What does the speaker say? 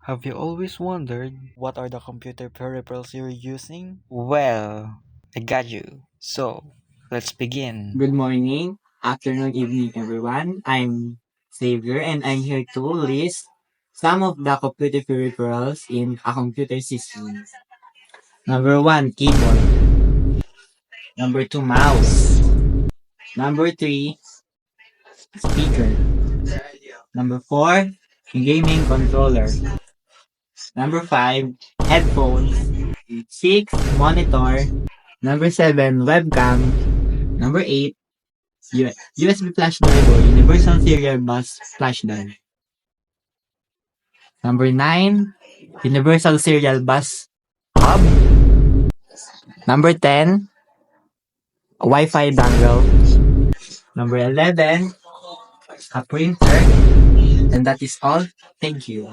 Have you always wondered what are the computer peripherals you're using? Well, I got you. So, let's begin. Good morning, afternoon, evening, everyone. I'm Xavier and I'm here to list some of the computer peripherals in a computer system. Number one, keyboard. Number two, mouse. Number three, speaker. Number four, gaming controller. Number five, headphones. Six, monitor. Number seven, webcam. Number eight, USB flash drive or universal serial bus flash drive. Number 9, Universal Serial Bus Hub. Number 10, Wi-Fi dongle. Number 11, a printer. And that is all. Thank you.